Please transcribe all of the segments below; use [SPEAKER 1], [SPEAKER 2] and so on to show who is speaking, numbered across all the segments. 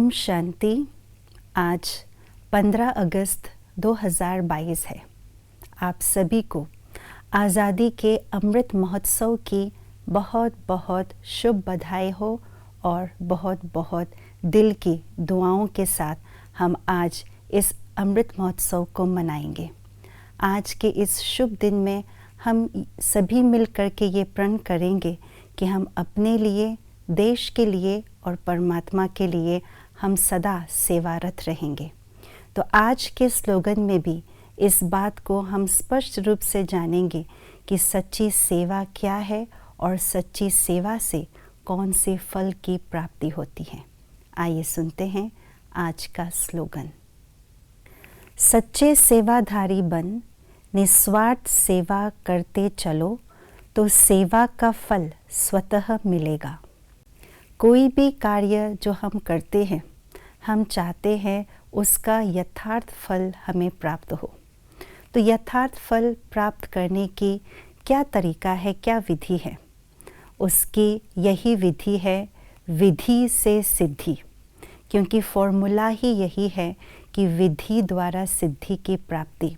[SPEAKER 1] ओम शांति। आज 15 अगस्त 2022 है। आप सभी को आज़ादी के अमृत महोत्सव की बहुत बहुत शुभ बधाई हो और बहुत बहुत दिल की दुआओं के साथ हम आज इस अमृत महोत्सव को मनाएंगे। आज के इस शुभ दिन में हम सभी मिल कर के ये प्रण करेंगे कि हम अपने लिए, देश के लिए और परमात्मा के लिए हम सदा सेवारत रहेंगे। तो आज के स्लोगन में भी इस बात को हम स्पष्ट रूप से जानेंगे कि सच्ची सेवा क्या है और सच्ची सेवा से कौन से फल की प्राप्ति होती है। आइए सुनते हैं आज का स्लोगन। सच्चे सेवाधारी बन, निस्वार्थ सेवा करते चलो तो सेवा का फल स्वतः मिलेगा। कोई भी कार्य जो हम करते हैं, हम चाहते हैं उसका यथार्थ फल हमें प्राप्त हो। तो यथार्थ फल प्राप्त करने की क्या तरीका है, क्या विधि है? उसकी यही विधि है, विधि से सिद्धि। क्योंकि फॉर्मूला ही यही है कि विधि द्वारा सिद्धि की प्राप्ति,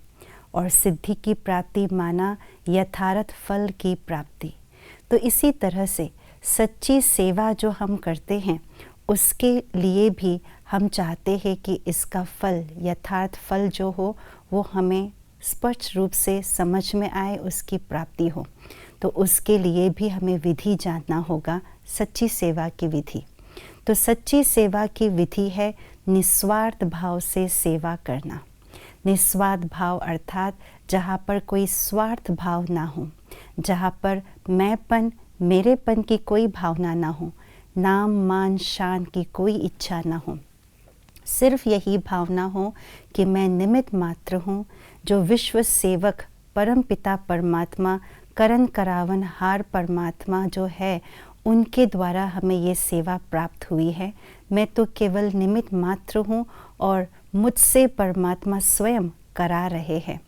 [SPEAKER 1] और सिद्धि की प्राप्ति माना यथार्थ फल की प्राप्ति। तो इसी तरह से सच्ची सेवा जो हम करते हैं, उसके लिए भी हम चाहते हैं कि इसका फल, यथार्थ फल जो हो वो हमें स्पष्ट रूप से समझ में आए, उसकी प्राप्ति हो। तो उसके लिए भी हमें विधि जानना होगा, सच्ची सेवा की विधि। तो सच्ची सेवा की विधि है निस्वार्थ भाव से सेवा करना। निस्वार्थ भाव अर्थात जहाँ पर कोई स्वार्थ भाव ना हो, जहाँ पर मैंपन, मेरेपन की कोई भावना ना हो, नाम मान शान की कोई इच्छा ना हो। सिर्फ यही भावना हो कि मैं निमित्त मात्र हूँ, जो विश्व सेवक परम पिता परमात्मा, करन करावन हार परमात्मा जो है, उनके द्वारा हमें ये सेवा प्राप्त हुई है। मैं तो केवल निमित्त मात्र हूँ और मुझसे परमात्मा स्वयं करा रहे हैं।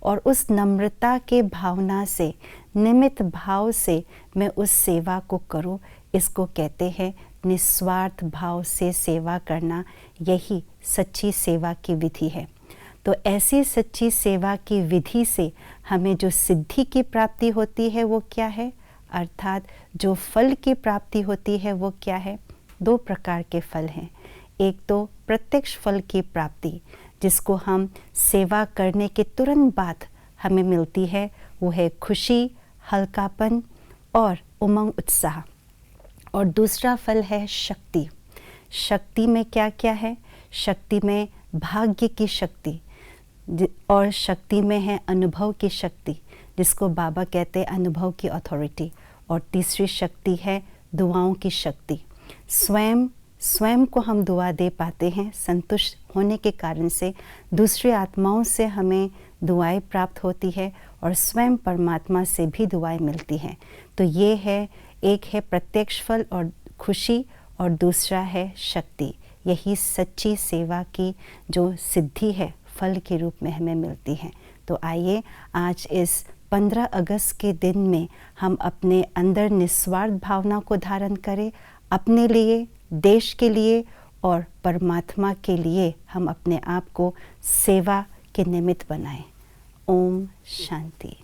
[SPEAKER 1] और उस नम्रता के भावना से, निमित्त भाव से मैं उस सेवा को करूं, इसको कहते हैं निस्वार्थ भाव से सेवा करना। यही सच्ची सेवा की विधि है। तो ऐसी सच्ची सेवा की विधि से हमें जो सिद्धि की प्राप्ति होती है वो क्या है, अर्थात जो फल की प्राप्ति होती है वो क्या है? दो प्रकार के फल हैं। एक तो प्रत्यक्ष फल की प्राप्ति, जिसको हम सेवा करने के तुरंत बाद हमें मिलती है, वो है खुशी, हल्कापन और उमंग उत्साह। और दूसरा फल है शक्ति। शक्ति में क्या क्या है? शक्ति में भाग्य की शक्ति, और शक्ति में है अनुभव की शक्ति, जिसको बाबा कहते हैं अनुभव की अथॉरिटी। और तीसरी शक्ति है दुआओं की शक्ति। स्वयं को हम दुआ दे पाते हैं, संतुष्ट होने के कारण से दूसरी आत्माओं से हमें दुआएं प्राप्त होती है और स्वयं परमात्मा से भी दुआएं मिलती हैं। तो ये है, एक है प्रत्यक्ष फल और खुशी, और दूसरा है शक्ति। यही सच्ची सेवा की जो सिद्धि है, फल के रूप में हमें मिलती है। तो आइए आज इस 15 अगस्त के दिन में हम अपने अंदर निस्वार्थ भावना को धारण करें, अपने लिए, देश के लिए और परमात्मा के लिए हम अपने आप को सेवा के निमित्त बनाएं। ओम शांति।